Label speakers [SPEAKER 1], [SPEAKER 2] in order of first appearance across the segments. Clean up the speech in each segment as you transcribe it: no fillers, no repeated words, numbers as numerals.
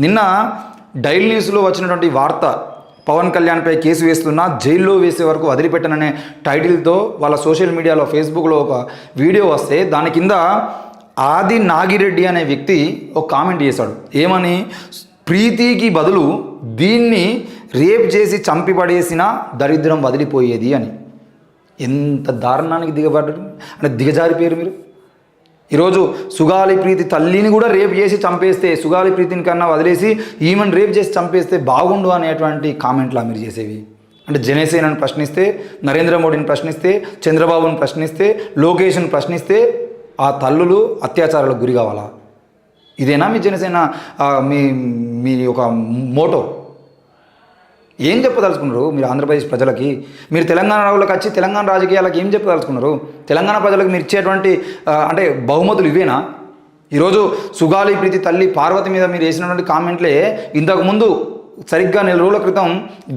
[SPEAKER 1] నిన్న డైలీ న్యూస్లో వచ్చినటువంటి వార్త, పవన్ కళ్యాణ్పై కేసు వేస్తున్నా జైల్లో వేసే వరకు వదిలిపెట్టననే టైటిల్తో వాళ్ళ సోషల్ మీడియాలో ఫేస్బుక్లో ఒక వీడియో వస్తే దాని కింద ఆది నాగిరెడ్డి అనే వ్యక్తి ఒక కామెంట్ చేశాడు. ఏమని? ప్రీతికి బదులు దీన్ని రేప్ చేసి చంపి పడేసిన దరిద్రం వదిలిపోయేది అని. ఎంత దారుణానికి దిగబడ్డారు అంటే దిగజారిపోయారు మీరు. ఈరోజు సుగాలి ప్రీతి తల్లిని కూడా రేప్ చేసి చంపేస్తే, సుగాలి ప్రీతిని కన్నా వదిలేసి ఈమెను రేప్ చేసి చంపేస్తే బాగుండు అనేటువంటి కామెంట్లా మీరు చేసేవి. అంటే జనసేనని ప్రశ్నిస్తే, నరేంద్ర మోడీని ప్రశ్నిస్తే, చంద్రబాబుని ప్రశ్నిస్తే, లోకేష్ని ప్రశ్నిస్తే ఆ తల్లులు అత్యాచారాలకు గురి కావాలా? ఇదేనా మీ జనసేన మీ ఒక మోటో? ఏం చెప్పదలుచుకున్నారు మీరు ఆంధ్రప్రదేశ్ ప్రజలకి? మీరు తెలంగాణ వాళ్ళకి వచ్చి తెలంగాణ రాజకీయాలకు ఏం చెప్పదలుచుకున్నారు? తెలంగాణ ప్రజలకు మీరు ఇచ్చేటువంటి అంటే బహుమతులు ఇవేనా? ఈరోజు సుగాలి ప్రీతి తల్లి పార్వతి మీద మీరు వేసినటువంటి కామెంట్లే ఇంతకుముందు సరిగ్గా 4 రోజుల క్రితం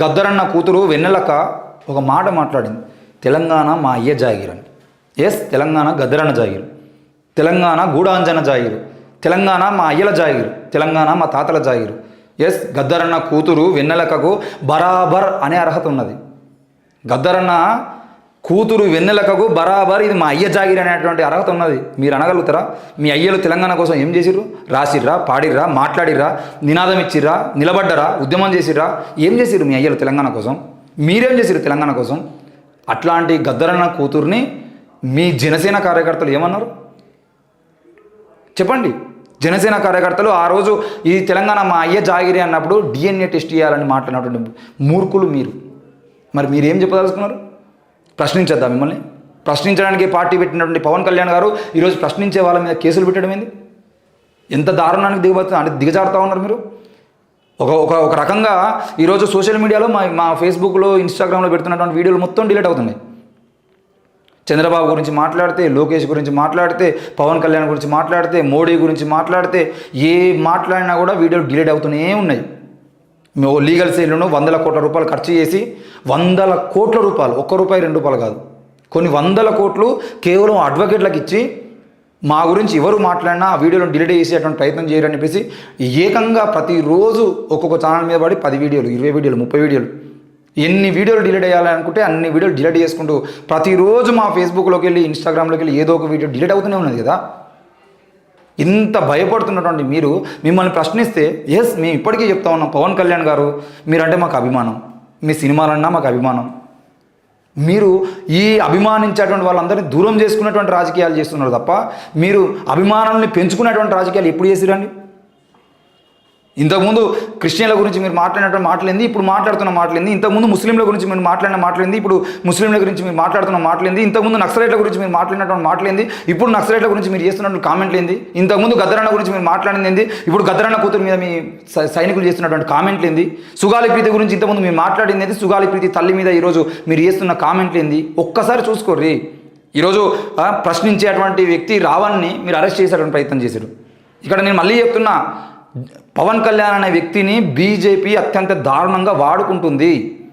[SPEAKER 1] గద్దరన్న కూతురు వెన్నెలక్క ఒక మాట మాట్లాడింది. తెలంగాణ మా అయ్య జాగిర్ అని. ఎస్, తెలంగాణ గద్దరన్న జాగిర్, తెలంగాణ గూడాంజన జాగిర్, తెలంగాణ మా అయ్యల జాగిర్, తెలంగాణ మా తాతల జాగిర్. ఎస్, గద్దరన్న కూతురు వెన్నెలకకు బరాబర్ అనే అర్హత ఉన్నది. గద్దరన్న కూతురు వెన్నెలకకు బరాబర్ ఇది మా అయ్య జాగిరి అనేటువంటి అర్హత ఉన్నది. మీరు అనగలుగుతారా? మీ అయ్యలు తెలంగాణ కోసం ఏం చేసిర్రు? రాసిర్రా, పాడిర్రా, మాట్లాడిర్రా, నినాదం ఇచ్చిర్రా, నిలబడ్డరా, ఉద్యమం చేసిర్రా? ఏం చేసిర్రు మీ అయ్యలు తెలంగాణ కోసం? మీరేం చేసిర్రు తెలంగాణ కోసం? అట్లాంటి గద్దరన్న కూతుర్ని మీ జనసేన కార్యకర్తలు ఏమన్నారు చెప్పండి. జనసేన కార్యకర్తలు ఆ రోజు ఈ తెలంగాణ మా అయ్య జాగిరి అన్నప్పుడు DNA టెస్ట్ చేయాలని మాట్లాడినటువంటి మూర్ఖులు మీరు. మరి మీరేం చెప్పదలుచుకున్నారు? ప్రశ్నించద్దా మిమ్మల్ని? ప్రశ్నించడానికి పార్టీ పెట్టినటువంటి పవన్ కళ్యాణ్ గారు ఈరోజు ప్రశ్నించే వాళ్ళ మీద కేసులు పెట్టడం ఏంది? ఎంత దారుణానికి దిగజారుతూ ఉన్నారు మీరు. ఒక రకంగా ఈరోజు సోషల్ మీడియాలో మా ఫేస్బుక్లో, ఇన్స్టాగ్రామ్లో పెడుతున్నటువంటి వీడియోలు మొత్తం డిలీట్ అవుతున్నాయి. చంద్రబాబు గురించి మాట్లాడితే, లోకేష్ గురించి మాట్లాడితే, పవన్ కళ్యాణ్ గురించి మాట్లాడితే, మోడీ గురించి మాట్లాడితే, ఏ మాట్లాడినా కూడా వీడియోలు డిలీట్ అవుతూనే ఉన్నాయి. లీగల్ సెల్లును 100 కోట్ల రూపాయలు ఖర్చు చేసి, 100 కోట్ల రూపాయలు, ₹1, ₹2 కాదు, కొన్ని 100 కోట్లు కేవలం అడ్వకేట్లకు ఇచ్చి మా గురించి ఎవరు మాట్లాడినా ఆ వీడియోలను డిలీట్ చేసేటువంటి ప్రయత్నం చేయరని చెప్పేసి ఏకంగా ప్రతిరోజు ఒక్కొక్క ఛానల్ మీద పడి 10 వీడియోలు, 20 వీడియోలు, 30 వీడియోలు, ఎన్ని వీడియోలు డిలీట్ చేయాలనుకుంటే అన్ని వీడియోలు డిలీట్ చేసుకుంటూ ప్రతిరోజు మా ఫేస్బుక్లోకి వెళ్ళి, ఇన్స్టాగ్రామ్లోకి వెళ్ళి ఏదో ఒక వీడియో డిలీట్ అవుతూనే ఉన్నది కదా. ఇంత భయపడుతున్నటువంటి మీరు మిమ్మల్ని ప్రశ్నిస్తే, ఎస్ మేము ఇప్పటికీ చెప్తా ఉన్నాం, పవన్ కళ్యాణ్ గారు మీరంటే మాకు అభిమానం, మీ సినిమాలన్నా మాకు అభిమానం. మీరు ఈ అభిమానించేటువంటి వాళ్ళందరినీ దూరం చేసుకున్నటువంటి రాజకీయాలు చేస్తున్నారు తప్ప మీరు అభిమానాన్ని పెంచుకునేటువంటి రాజకీయాలు ఎప్పుడు చేసిరండి? ఇంతకుముందు క్రిస్టియన్ల గురించి మీరు మాట్లాడినటువంటి మాటలేంది, ఇప్పుడు మాట్లాడుతున్న మాటలేంది? ఇంతకుముందు ముస్లింల గురించి మీరు మాట్లాడిన మాటలేంది, ఇప్పుడు ముస్లింల గురించి మీరు మాట్లాడుతున్న మాటలేంది? ఇంతకుముందు నక్సలైట్ల గురించి మీరు మాట్లాడినటువంటి మాటలేంది, ఇప్పుడు నక్సలైట్ల గురించి మీరు చేస్తున్నటువంటి కామెంట్లు ఏంది? ఇంతకుముందు గద్దరన్న గురించి మీరు మాట్లాడింది ఏంది, ఇప్పుడు గద్దరన్న కూతురు మీద మీ సైనికులు చేస్తున్నటువంటి కామెంట్లు ఏంది? సుగాలి ప్రీతి గురించి ఇంతకుముందు మీరు మాట్లాడింది ఏంది? సుగాలి ప్రీతి తల్లి మీద ఈరోజు మీరు చేస్తున్న కామెంట్లు ఏంది? ఒక్కసారి చూసుకోర్రి. ఈరోజు ప్రశ్నించేటువంటి వ్యక్తి రావణ్ని మీరు అరెస్ట్ చేసేటువంటి ప్రయత్నం చేశారు. ఇక్కడ నేను మళ్ళీ చెప్తున్నా, పవన్ కళ్యాణ్ అనే వ్యక్తిని బీజేపీ అత్యంత దారుణంగా వాడుకుంటుంది.